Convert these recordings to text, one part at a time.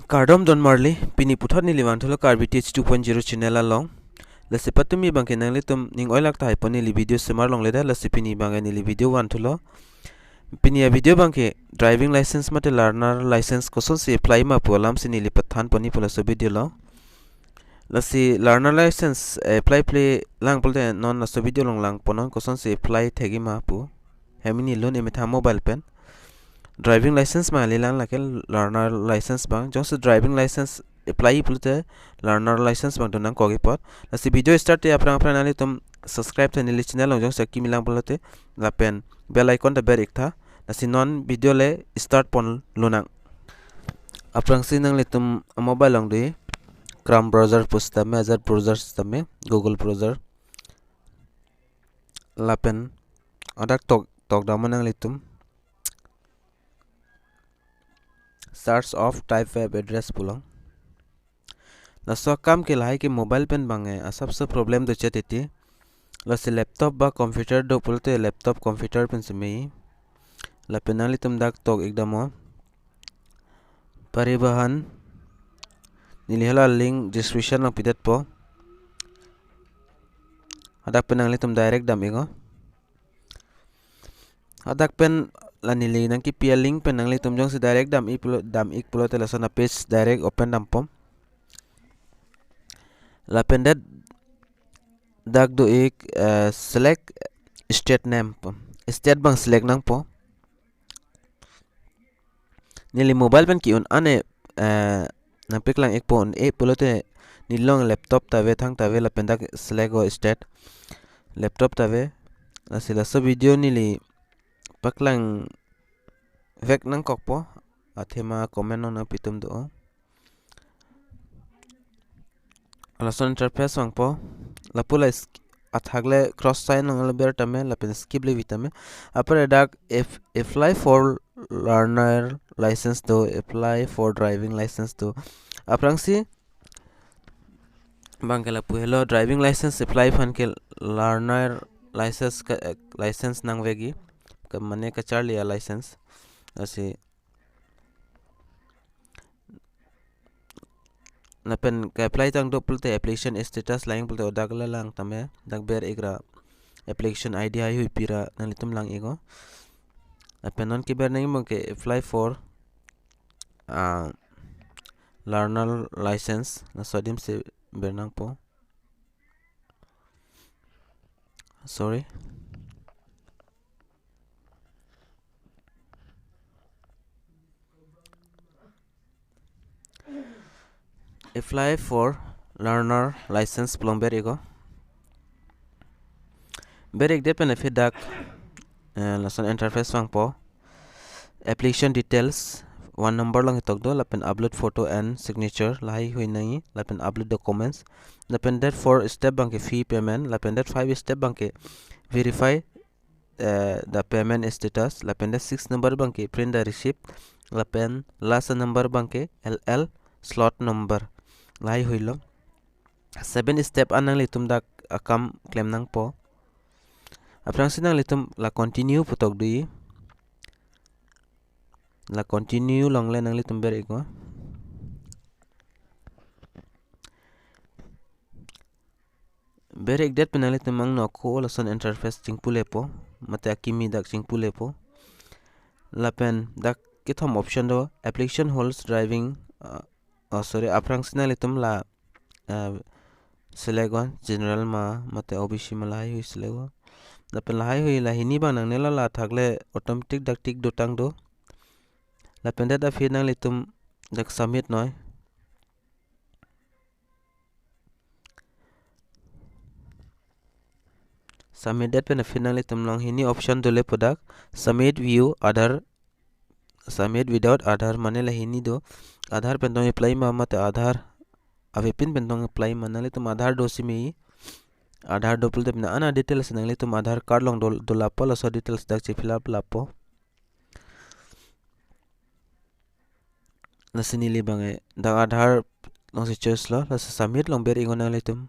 Kardom don marli pini puthot ni liwan tholo Karbi 2.0 channel along lasi patumi bangke nang litum ning oilak tai poni li video semar long leda lasi pini bangke ni li video wan tholo pini ya video bangke driving license mate learner license koson se apply ma polam sini li pathan poni pola so video lo lasi learner license apply play lang polte non na so video long lang ponon koson se apply thegi ma pu hemini lon emetha mobile pen driving license ma lilang lakel learner license bang jong driving license apply pulte learner license bang donang kogi pot lasi video start te aprang aprang nali tum subscribe te nili channel jong sa kimilang pulte lapen bell icon ta ber ikta lasi non video le start pon lunang aprang sinang le tum mobile long de Chrome browser pusta me Adhar browser system Google browser lapen adak tok damanang le tum search of type web address pulang laso kam ke lai ke mobile pen bange सबसे problem do cheteti lasi laptop ba computer do pulte laptop computer pen semi la penali tum dak tok ekdamo परिवहन nilihela link description lang pidat po adak penang tum direct dam ego adak pen lanili nang ki pia link penang tum jong se direct dam ik pulo te lasona page direct open dam pom la pendet dak do ik select state name pom state bang select nang po nili mobile pen ki un ane nang piklang ek pon e pulo te nilong laptop ta ve thang ta ve la pendak select go state laptop ta ve asila so video nili paklang vek nang kokpo athema comment nang pitum do ala son interface wang po la pula athagle cross sign nang ber tame la pen skip le vitame apare dak if apply for learner license to apply for driving license to aprang si bangkala pu hello driving license apply fan ke learner license nang vegi mane ka charlia license asi na pen ka apply tang do pulte application status lying pulte odagla lang tame dak ber igra application id ai hui pira nalitum lang ego pen non ki ber nang mo ke apply for learner license na sodim se ber nang po sorry apply for learner license plumber ego berek de pen fedak lason interface wang po application details one number lang itok do lapen upload photo and signature lai hui nai lapen upload documents lapen that 4 step bank fee payment lapen that 5 step bank verify the payment status lapen that 6 number bank print the receipt lapen last number bank ll slot number lai hui lo 7 step anang litum dak akam claim nang po aprang sinang litum la continue putok dui la continue long le nang litum ber ego berek det penang litum mang no ko la son interface chingpule po mate akimi dak chingpule po la pen dak kithom option do application holds driving sorry aprang sinang litum la select on general ma mate obc malai hui select la pen lai hui la hini bang nang nela la thagle automatic dak tik do tang do la penda da fi nang litum dak submit noi submit that pen fi nang litum long hini option dole podak submit view Adhar submit without Adhar mane la hini do Adhar pen dong apply ma mate Adhar ave pin pen dong apply ma nang litum Adhar do simi Adhar do pulte na ana details nang litum Adhar card long do la pala so details dak che fill up lapo nasini li bange da Adhar long se choice lo la submit long ber ingon nang litum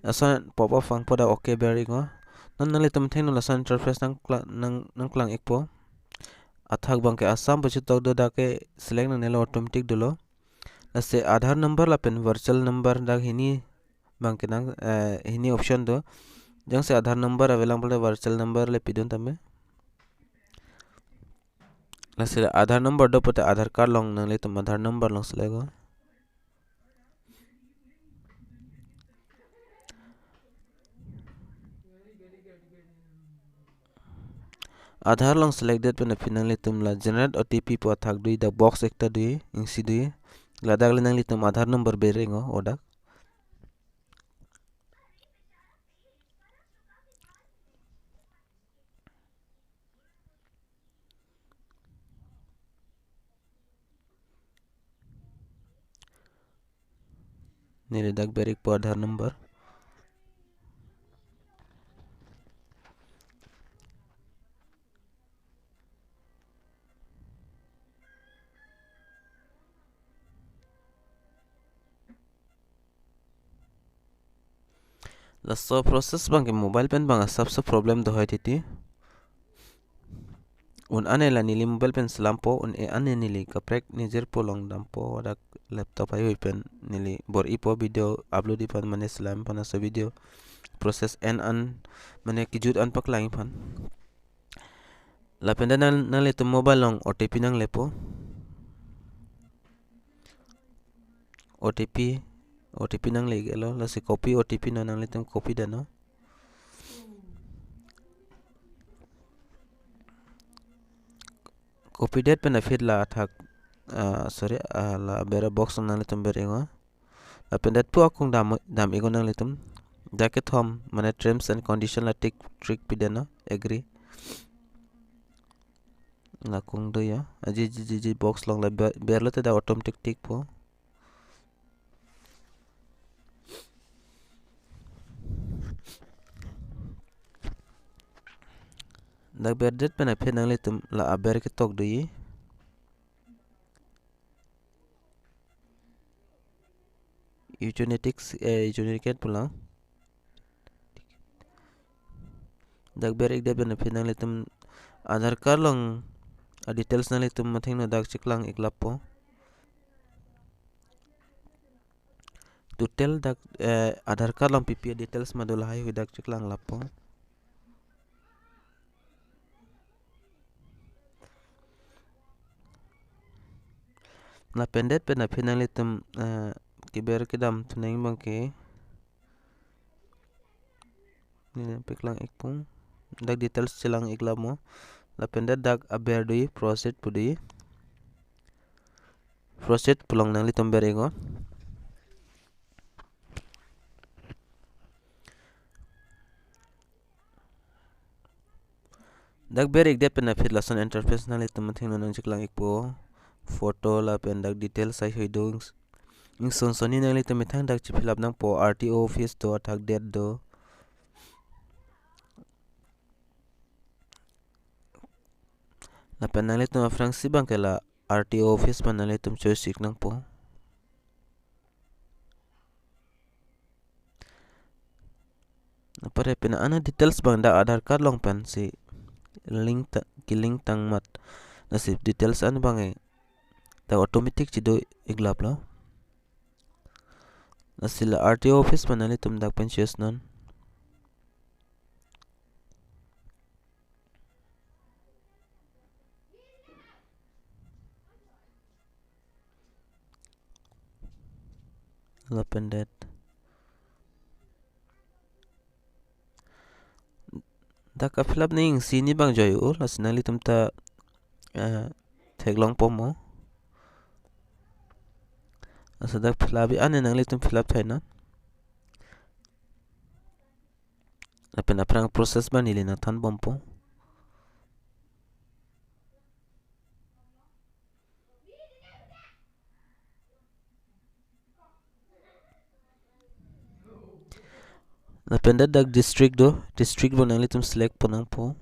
asan pop up fang poda okay ber ingo non nang litum theng la san interface nang klang ekpo athak bangke Assam pachu tok do dake select nang nelo automatic dolo lase Adhar number lapen virtual number dak hini bangke nang hini option do jang se Adhar number available virtual number le pidun tame lase Adhar number do pote Adhar card long nang le tum Adhar number long select go Adhar long selected pen pinang le tum la generate OTP po athak dui da box ekta dui ingsi dui ladak le nang le tum Adhar number berengo odak nile dak berik po Adhar number laso process bangke mobile pen bang sabse problem do hoy titi un ane la nili mobile pen selampo un e ane nili kaprek nijer po long dampo dak laptop ay pen nili bor ipo video upload ipan mane selam pana so video process en an mane kijut an pak lang ipan la penda nang le tum mobile long OTP nang lepo OTP nang le gelo la se copy OTP nang le tum copy dano copy date pen fit la athak sorry la bera box nang le tum berengo la pendat pu akung dam ego nang le tum dake thom mane terms and condition la trick pidano agree la kung do ya aji box long la berlo te da automatic tick po dak berdet pen fit nang le tum la aber ke tok do yi United pulang dak berik de pen fit nang le tum Adhar card long details nang le tum mathing no dak chiklang iklap po total dak Adhar card long PPA details madul hai hu dak chiklang lapo la pendet pen fit nang le tum kiber kedam tuneng bangke ni peklang ikpung dak details chilang iklap mo la pendet dak aber dui proceed pulang nang le tum berego dak berik de pen fit lason interface nang le tum mathing no nang chiklang ikpo photo la pen dak details ai hoi do ing son soni nang le tum thang dak chi fill up nang po RTO office do athak date do la pen nang le tum afrang si bang ke la RTO office pan nang le tum choice sik nang po pare pen ana details bang da Adhar card long pen si link tang mat nasib details an bang e ta automatic chido iglap lo nasil RTO office manali tum dak pen choice non la pendet dak ka fill up ning sini bang joy ul asinali tum ta theglong pomo asadak fill up ane nangli tum fill up thaina apen aprang process banili na than bompo la pendet dak district bo nangli tum select ponang po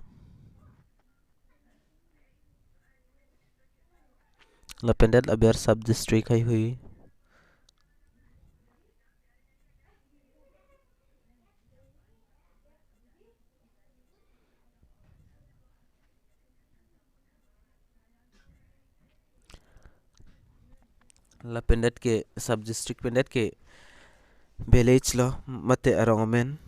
la pendet aber sub district hai hui lapen det ke sub district pendet ke village lo mate arongomen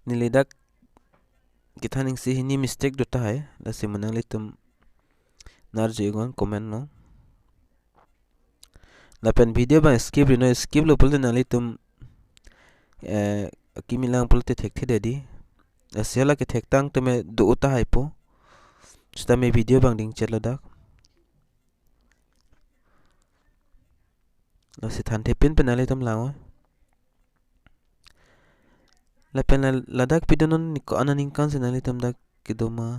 nilidak kithaning si hini mistake dota hai lasi manang litum narje gon comment no lapen video bang skip rino skip lo pulte nali tum kimilang pulte thek the dedi asiala ke thek tang tume do uta hai po sta me video bang ding chet ladak lasi than thepin penali tum lango lapen ladak pidonon niko ananing kan senali tum dak kidoma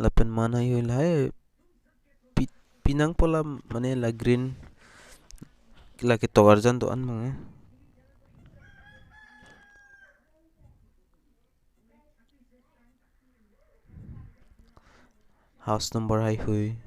lapen mana yul hai pinang pola mane la green la ke togarjan do an mange house number hai hui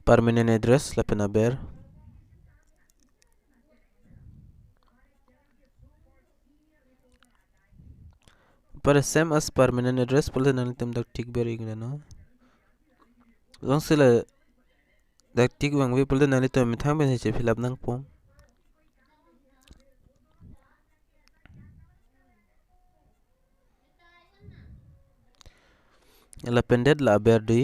permanent address lapen aber पर same as permanent address pulte nali tum dak tik ber igna no long sila dak tik bang we pulte nali tum mithang ben che fill up nang pom la pendet la aber di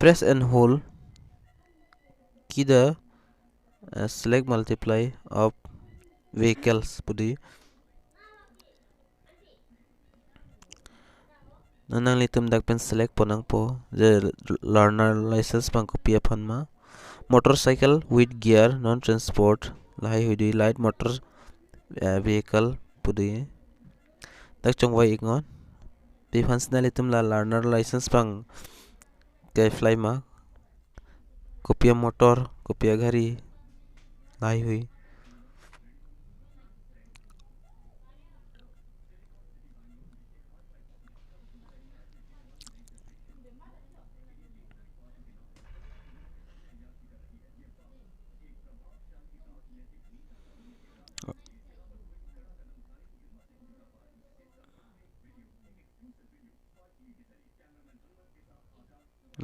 press and hold key the select multiply of vehicles pudi nanang litum dak pen select ponang po the learner license pang kopia phanma motorcycle with gear non transport lai hudi light motor vehicle pudi dak chongwai igngon pi phansna litum la learner license pang ke fly ma kopia motor kopia gari lai hui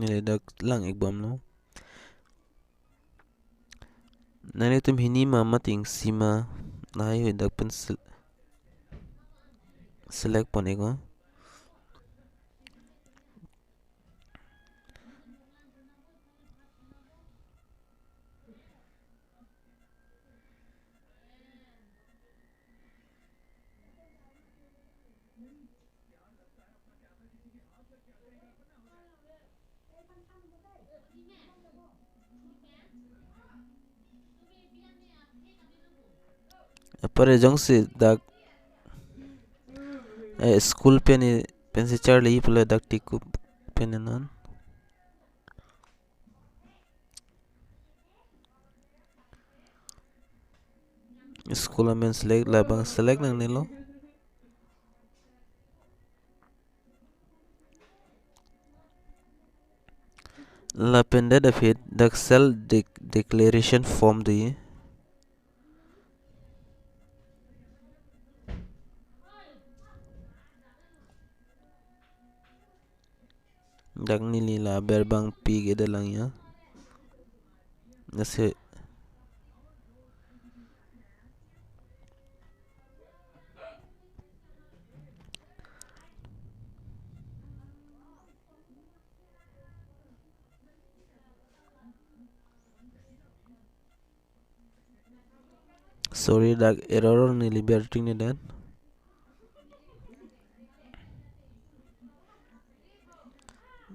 nile dak lang ekbam no nale tum hini ma mating sima lai hui dak pen select ponego pare jong se dak school pen pen se charli pula dak tiku penanan school amen select la bang select nang nilo la pende da fit dak self declaration form di dak nili la berbang pi ge dalang ya nase sorry dak error ni liberty ni dan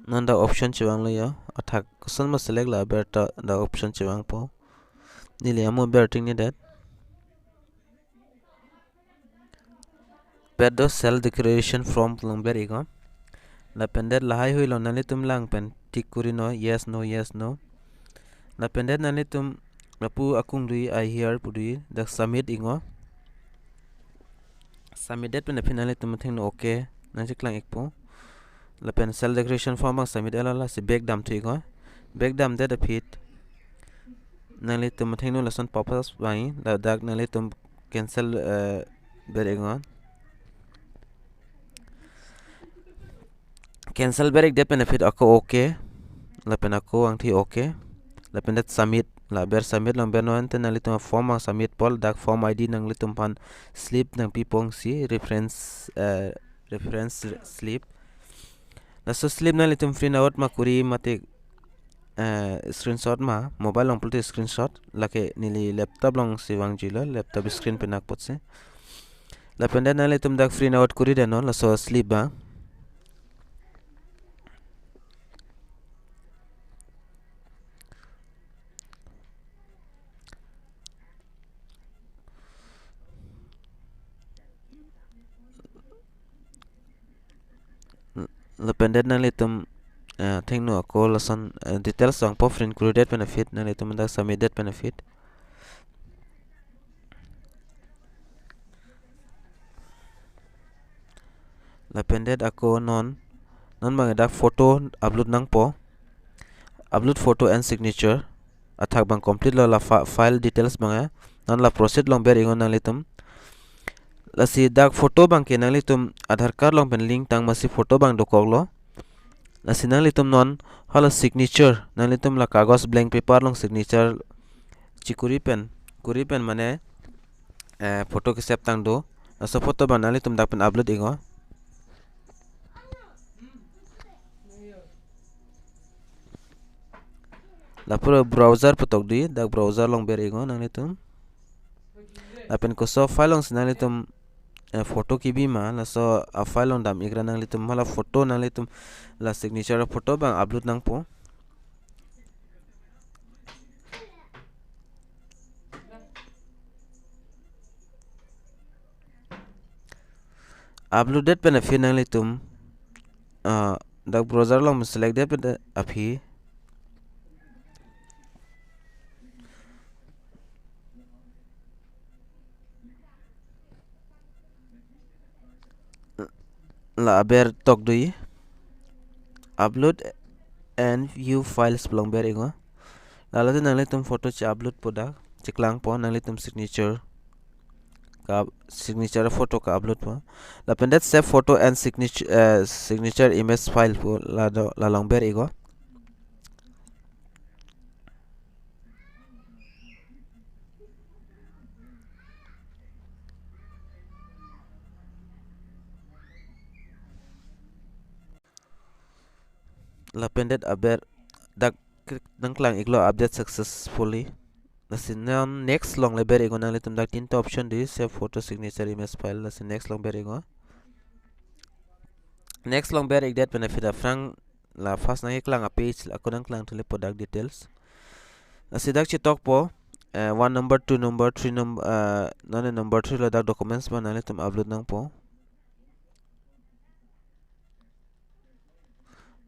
non da option chiwang lo ya athak Koson ma select la ber ta da option chiwang po nili amo ber ting ni dat ber do cell declaration form long ber igo la pendet la hai hui lo nali tum lang pen tik kuri no yes no la pendet nali tum lapu akung dui I hear pudui da submit ingo submit det pen finally tum thing no okay na jiklang ikpo la pen cell declaration form ang submit ala si back dam tu igo back dam det fit nali tum thing no lesson purpose bai la dak nali tum cancel ber ingo cancel ber ik det pen fit ako okay la pen ako ang thi okay la pen det submit la ber submit lang ber no ante nali tum form ang submit pol dak form id nang li tum pan slip nang pipong si reference slip la so slip nali tum free out ma kuri mate screenshot ma mobile long pulte screenshot la ke nili laptop long si wang jilo laptop screen pe nak potse la pen det nali tum dak free out kuri de no la so slip ba la pendet nali tum thing no ko lesson details ang po friend included benefit nali tum dak submitted benefit la pendet ako non bang dak photo upload nang po upload photo and signature athak bang complete lo la file details bang non la proceed long ber ingon nali tum la si dak photo bang ke nali tum Adhar Card long pen link tang masi photo bang do koglo la si nali tum non hala signature nali tum la kagos blank paper long signature chikuri pen mane photo ke sep tang do la so photo bang nali tum dak pen upload ingo la pura browser putok di dak browser long ber ingo nali tum la pen ko so file long sinali tum photo ki bi ma la so a file on dam igra nang litum mala photo nang litum la signature photo bang upload nang po uploaded pen afi nang litum dak browser long select det pen afi la aber tok dui upload and view files belong ber ingo la nang litum photo cha upload poda chiklang po nang litum signature ka signature photo ka upload po la pendet save photo and signature image file po la long ber igo la pendet aber dak nangklang iglo update successfully lasin next long leber ego nang litum dak tinta option di save photo signature image file lasin next long ber ego next long ber igdet benefit frang la fast nang iklang a page la kunang klang tule product details lasin dak chitok po 1 number 2 number 3 number number 3 la dak documents ba nang litum upload nang po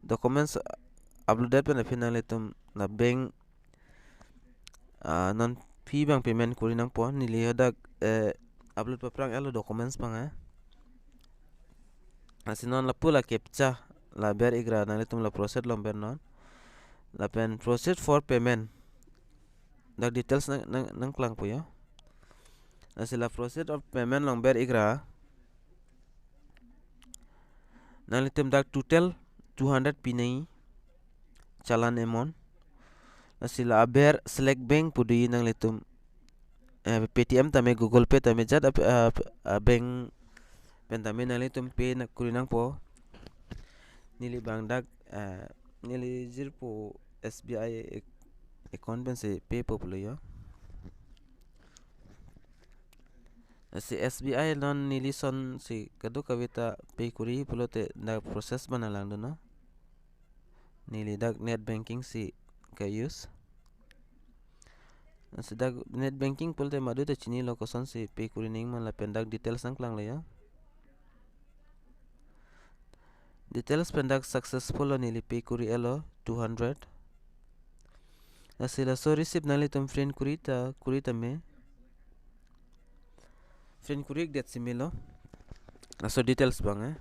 documents uploaded benefit nang litum na bank non fee bang payment kuri nang po nili hodak upload pa prang elo documents bang asinon la pula captcha la ber igra nang litum la proceed long ber non la pen proceed for payment dak details nang klang po yo asila proceed of payment long ber igra nang litum dak total 200 pinai chalan emon asila aber select bank pudi nang litum paytm tame google pay tame jat bank pen tame nang litum pay nak kuri nang po nili bang dak nili zirpo sbi account pen se pay po pulo yo si sbi non nili son si kadu kawita pay kuri pulo te na process bana lang do no nili dak net banking si ka use sedak net banking pulte madu ta chini lo koson si pay kurining man lapen dak details ang klang ya details pendak successful nili pay kuri elo 200 asila so receive nali tum friend kurita me friend kurik det similo aso details bang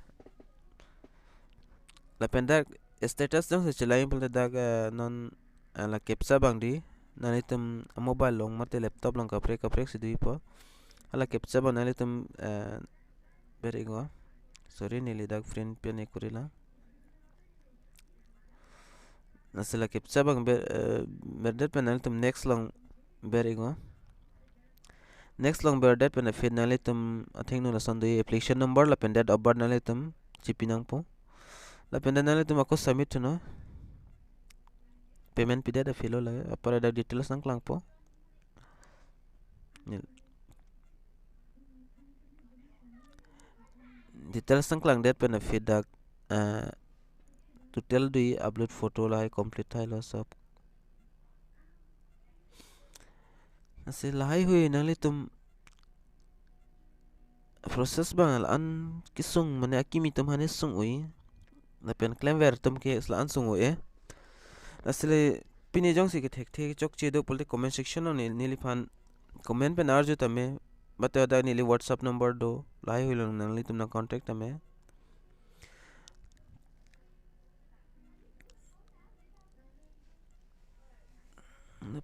lapen dak status dong se chelai pulte dak non la captcha bang di nali tum mobile long mate laptop long kaprek sidui po ala captcha bang nali tum beringo sorry nili dak friend piane kurila nasila captcha bang berdet penal tum next long beringo next long berdet pen feed nali tum athing no lason doi application number la pen date of birth nali tum chipinang po la pen nali tum ako submit no payment pida da filo la apara da details nang klang po details nang klang det pen feed dak to tell doi upload photo la complete thai lo sab nasi lahai hui nali tum proses bang an kisung mane akimi tum hanes sung ui la pen claim ver tum ke sla an sung ui asile pini jong si ke thek chok che do polte comment section no nili fan comment pen arju tame bata da nili whatsapp number do lai hui long nali tum na contact tame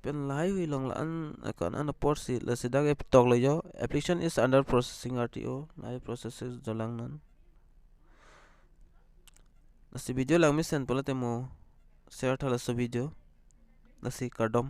pen lai hui long la an akon an port si la sidak ep tok lo yo application is under processing RTO lai processes jolang nan nasi video lang mi send pola temo share thala so video nasi Kardom